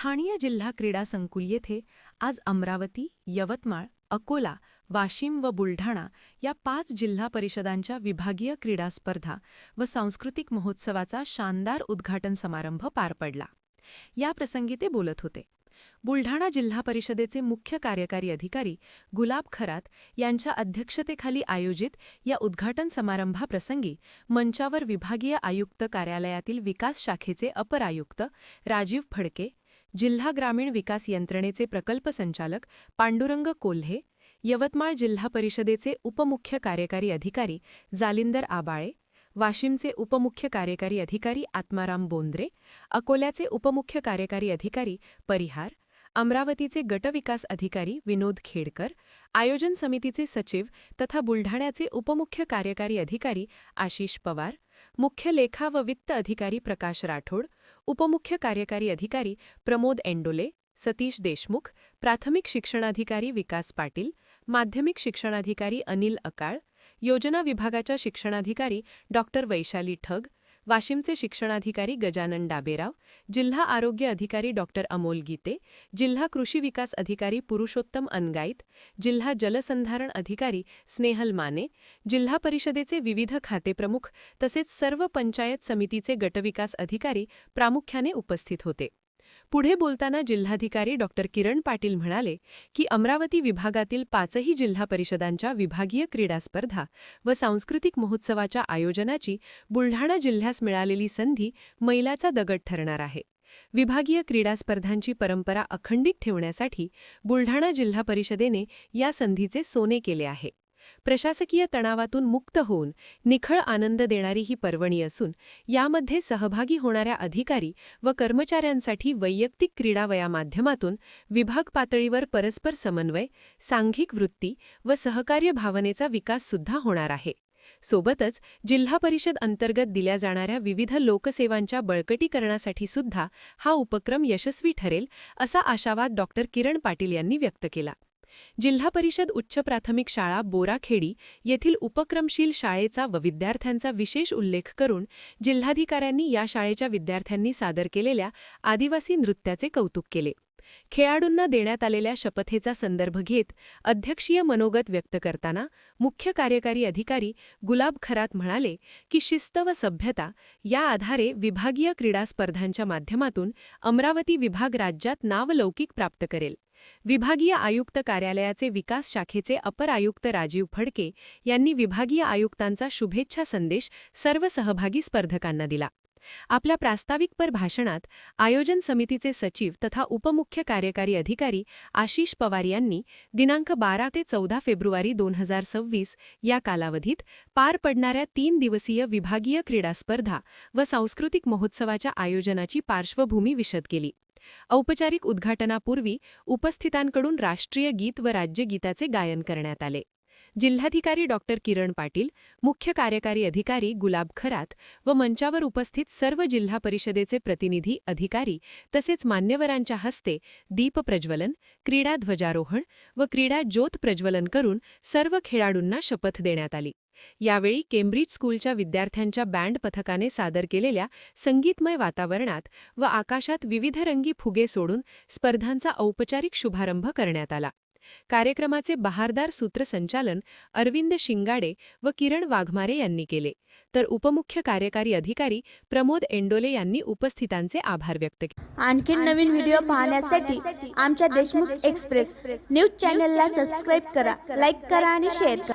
स्थानीय जिल्हा क्रीडा संकुल येथे आज अमरावती, यवतमाळ, अकोला, वाशिम व बुलढाणा या 5 जिल्हा परिषदांच्या विभागीय क्रीडा स्पर्धा व सांस्कृतिक महोत्सवाचा शानदार उद्घाटन समारंभ पार पडला. याप्रसंगी ते बोलत होते. बुलढाणा जिल्हा परिषदेचे मुख्य कार्यकारी अधिकारी गुलाब खरात यांच्या अध्यक्षतेखाली आयोजित या उद्घाटन समारंभाप्रसंगी मंचावर विभागीय आयुक्त कार्यालयातील विकास शाखेचे अपर आयुक्त राजीव फडके, जिल्हा ग्रामीण विकास यंत्रणेचे प्रकल्प संचालक पांडुरंग कोल्हे, यवतमाळ जिल्हा परिषदेचे उपमुख्य कार्यकारी अधिकारी जालिंदर आबाळे, वाशिमचे उपमुख्य कार्यकारी अधिकारी आत्माराम बोंद्रे, अकोल्याचे उपमुख्य कार्यकारी अधिकारी परिहार, अमरावतीचे गटविकास अधिकारी विनोद खेडकर, आयोजन समितीचे सचिव तथा बुलढाण्याचे उपमुख्य कार्यकारी अधिकारी आशिष पवार, मुख्य लेखा व वित्त अधिकारी प्रकाश राठोड, उपमुख्य कार्यकारी अधिकारी प्रमोद एंडोले, सतीश देशमुख, प्राथमिक शिक्षणाधिकारी विकास पाटील, माध्यमिक शिक्षणाधिकारी अनिल अकाळ, योजना विभागाच्या शिक्षणाधिकारी डॉक्टर वैशाली ठग, वाशिमचे शिक्षणाधिकारी गजानन डाबेराव, जिल्हा आरोग्य अधिकारी डॉक्टर अमोल गीते, जिल्हा कृषी विकास अधिकारी पुरुषोत्तम अनगाईत, जिल्हा जलसंधारण अधिकारी स्नेहल माने, जिल्हा परिषदेचे विविध खातेप्रमुख तसेच सर्व पंचायत समितीचे गटविकास अधिकारी प्रामुख्याने उपस्थित होते. पुढे बोलताना जिल्हाधिकारी डॉक्टर किरण पाटील म्हणाले की अमरावती विभागातील 5ही जिल्हा परिषदांच्या विभागीय क्रीडा स्पर्धा व सांस्कृतिक महोत्सवाच्या आयोजनाची बुलढाणा जिल्ह्यास मिळालेली संधी मैलाचा दगड ठरणार आहे. विभागीय क्रीडा स्पर्धांची परंपरा अखंडित ठेवण्यासाठी बुलढाणा जिल्हा परिषदेने या संधीचे सोने केले आहे. प्रशासकीय तणावातून मुक्त होऊन निखळ आनंद देणारी ही पर्वणी असून यामध्ये सहभागी होणाऱ्या अधिकारी व कर्मचाऱ्यांसाठी वैयक्तिक क्रीडावया माध्यमातून विभाग पातळीवर परस्पर समन्वय, सांघिक वृत्ती व सहकार्य भावनेचा विकास सुद्धा होणार आहे. सोबतच जिल्हा परिषद अंतर्गत दिल्या जाणाऱ्या विविध लोकसेवांच्या बळकटीकरणासाठी सुद्धा हा उपक्रम यशस्वी ठरेल असा आशावाद डॉक्टर किरण पाटील यांनी व्यक्त केला. जिल्हा परिषद उच्च प्राथमिक शाळा बोराखेडी येथील उपक्रमशील शाळेचा व विद्यार्थ्यांचा विशेष उल्लेख करून जिल्हाधिकाऱ्यांनी या शाळेच्या विद्यार्थ्यांनी सादर केलेल्या आदिवासी नृत्याचे कौतुक केले. खेळाडूंना देण्यात आलेल्या शपथेचा संदर्भ घेत अध्यक्षीय मनोगत व्यक्त करताना मुख्य कार्यकारी अधिकारी गुलाब खरात म्हणाले की शिस्त व सभ्यता या आधारे विभागीय क्रीडा स्पर्धांच्या माध्यमातून अमरावती विभाग राज्यात नावलौकिक प्राप्त करेल. विभागीय आयुक्त कार्यालयाचे विकास शाखेचे अपर आयुक्त राजीव फडके यांनी विभागीय आयुक्तांचा शुभेच्छा संदेश सर्व सहभागी स्पर्धकांना दिला. आपल्या प्रास्ताविकपर भाषणात आयोजन समितीचे सचिव तथा उपमुख्य कार्यकारी अधिकारी आशिष पवार यांनी दिनांक 12 ते 14 फेब्रुवारी 2026 या कालावधीत पार पडणाऱ्या 3 दिवसीय विभागीय क्रीडा स्पर्धा व सांस्कृतिक महोत्सवाच्या आयोजनाची पार्श्वभूमी विशद केली. औपचारिक उद्घाटनापूर्वी उपस्थितांकडून राष्ट्रीय गीत व राज्यगीताचे गायन करण्यात आले. जिल्हाधिकारी डॉक्टर किरण पाटील, मुख्य कार्यकारी अधिकारी गुलाब खरात व मंचावर उपस्थित सर्व जिल्हा परिषदेचे प्रतिनिधी अधिकारी तसेच मान्यवरांच्या हस्ते दीप प्रज्वलन, क्रीडा ध्वजारोहण व क्रीडा ज्योत प्रज्वलन करून सर्व खेळाडूंना शपथ देण्यात आली. यावेळी केम्ब्रिज स्कूलच्या विद्यार्थ्यांच्या बँड पथकाने सादर केलेल्या संगीतमय वातावरणात व आकाशात विविधरंगी फुगे सोडून स्पर्धांचा औपचारिक शुभारंभ करण्यात आला. कार्यक्रमाचे बहारदार सूत्रसंचालन अरविंद शिंगाडे व किरण वाघमारे यांनी केले, तर उपमुख्य कार्यकारी अधिकारी प्रमोद एंडोले यांनी उपस्थितांचे आभार व्यक्त केले. आणखी नवीन व्हिडिओ पाहण्यासाठी आमच्या देशमुख एक्सप्रेस न्यूज चॅनलला सबस्क्राइब करा, लाईक करा आणि शेअर करा.